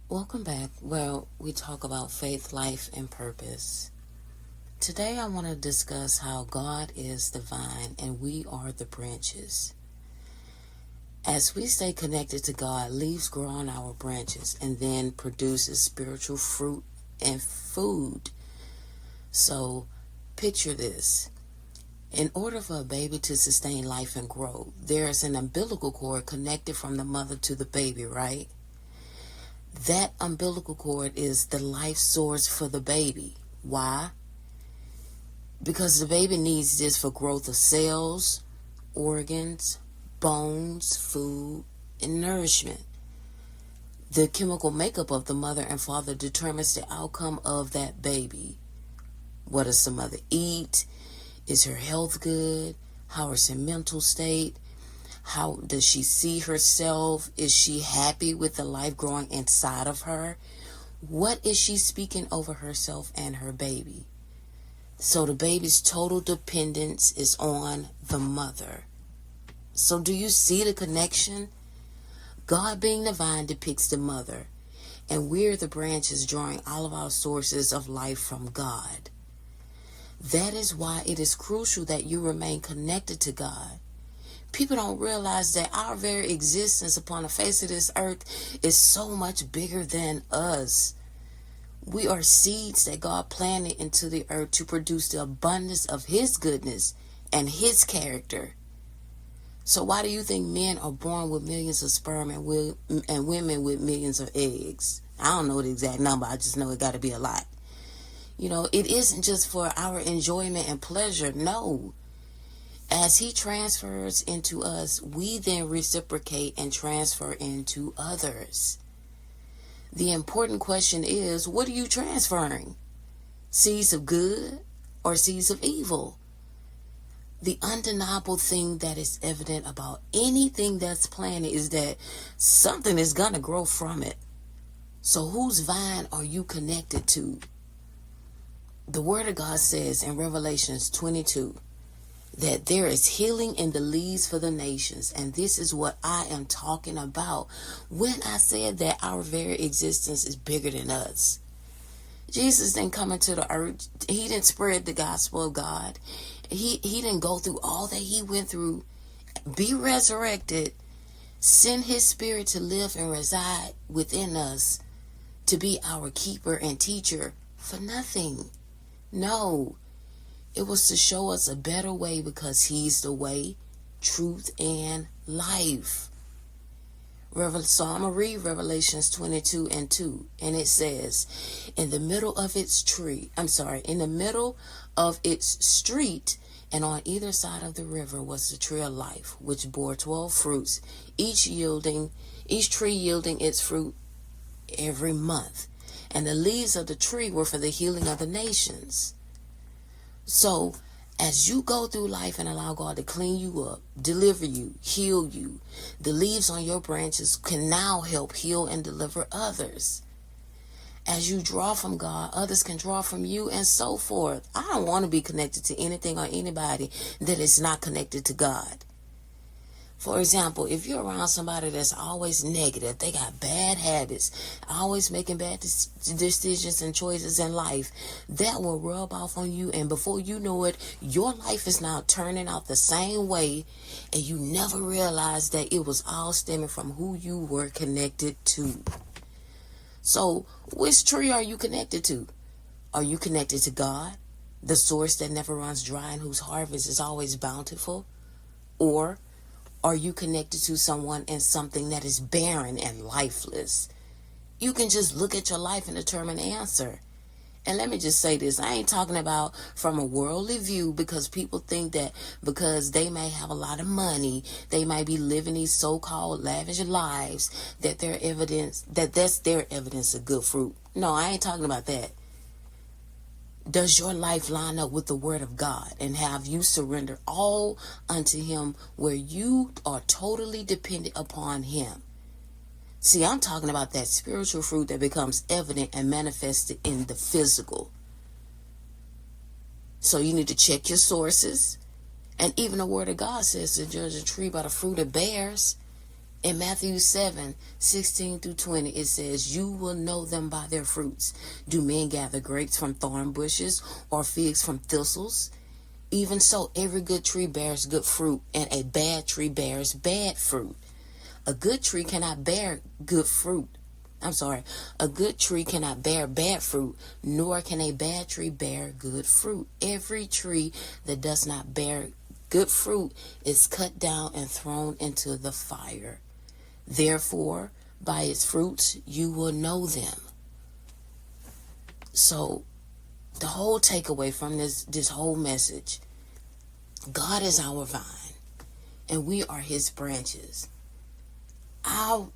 Welcome back, where we talk about faith, life, and purpose. Today, I want to discuss how God is the vine and we are the branches. As we stay connected to God, leaves grow on our branches and then produces spiritual fruit and food. So, picture this. In order for a baby to sustain life and grow, there is an umbilical cord connected from the mother to the baby, right? That umbilical cord is the life source for the baby. Why? Because the baby needs this for growth of cells, organs, bones, food, and nourishment. The chemical makeup of the mother and father determines the outcome of that baby. What does the mother eat? Is her health good? How is her mental state? How does she see herself? Is she happy with the life growing inside of her? What is she speaking over herself and her baby? So the baby's total dependence is on the mother. So do you see the connection? God being the vine depicts the mother, and we're the branches drawing all of our sources of life from God. That is why it is crucial that you remain connected to God. People don't realize that our very existence upon the face of this earth is so much bigger than us. We are seeds that God planted into the earth to produce the abundance of His goodness and His character. So why do you think men are born with millions of sperm and women with millions of eggs? I don't know the exact number. I just know it got to be a lot. It isn't just for our enjoyment and pleasure. No. As He transfers into us, we then reciprocate and transfer into others. The important question is, what are you transferring? Seeds of good or seeds of evil? The undeniable thing that is evident about anything that's planted is that something is going to grow from it. So whose vine are you connected to? The Word of God says in Revelations 22, that there is healing in the leaves for the nations. And this is what I am talking about when I said that our very existence is bigger than us. Jesus didn't come into the earth. He didn't spread the gospel of God. He didn't go through all that He went through, be resurrected, send His Spirit to live and reside within us, to be our keeper and teacher for nothing. No. It was to show us a better way because He's the way, truth, and life. So I'm going to read Revelations 22 and 2. And it says, in the middle of its street, and on either side of the river was the tree of life, which bore 12 fruits, each tree yielding its fruit every month. And the leaves of the tree were for the healing of the nations. So, as you go through life and allow God to clean you up, deliver you, heal you, the leaves on your branches can now help heal and deliver others. As you draw from God, others can draw from you, and so forth. I don't want to be connected to anything or anybody that is not connected to God. For example, if you're around somebody that's always negative, they got bad habits, always making bad decisions and choices in life, that will rub off on you, and before you know it, your life is now turning out the same way, and you never realized that it was all stemming from who you were connected to. So, which tree are you connected to? Are you connected to God, the source that never runs dry and whose harvest is always bountiful? Or are you connected to someone and something that is barren and lifeless? You can just look at your life and determine the answer. And let me just say this, I ain't talking about from a worldly view, because people think that because they may have a lot of money, they might be living these so-called lavish lives, that's their evidence of good fruit. No, I ain't talking about that. Does your life line up with the Word of God? And have you surrendered all unto Him, where you are totally dependent upon Him? See, I'm talking about that spiritual fruit that becomes evident and manifested in the physical. So you need to check your sources. And even the Word of God says to judge a tree by the fruit it bears. In Matthew 7:16-20, it says, "You will know them by their fruits. Do men gather grapes from thorn bushes or figs from thistles? Even so, every good tree bears good fruit, and a bad tree bears bad fruit. A good tree cannot bear good fruit. A good tree cannot bear bad fruit, nor can a bad tree bear good fruit. Every tree that does not bear good fruit is cut down and thrown into the fire. Therefore, by its fruits you will know them." So, the whole takeaway from this whole message, God is our vine, and we are his branches. Our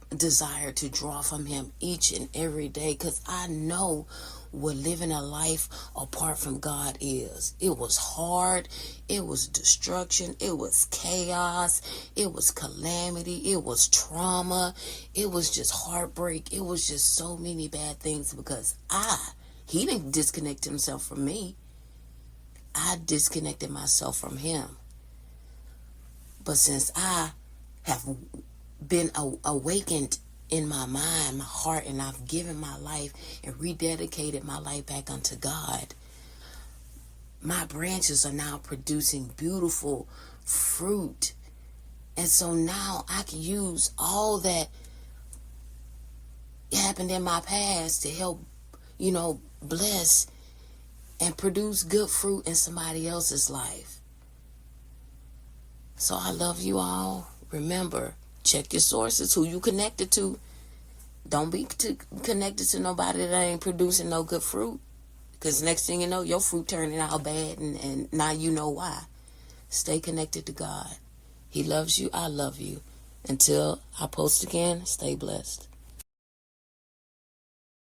desire to draw from him each and every day, because I know what living a life apart from God is. It was hard, it was destruction, it was chaos, it was calamity, it was trauma, it was just heartbreak, it was just so many bad things, because he didn't disconnect himself from me. I disconnected myself from him. But since I have been awakened in my mind, my heart, and I've given my life and rededicated my life back unto God, my branches are now producing beautiful fruit. And so now I can use all that happened in my past to help, bless and produce good fruit in somebody else's life. So I love you all. Remember, check your sources, who you connected to. Don't be connected to nobody that ain't producing no good fruit. Because next thing you know, your fruit turning out bad, and now you know why. Stay connected to God. He loves you. I love you. Until I post again, stay blessed.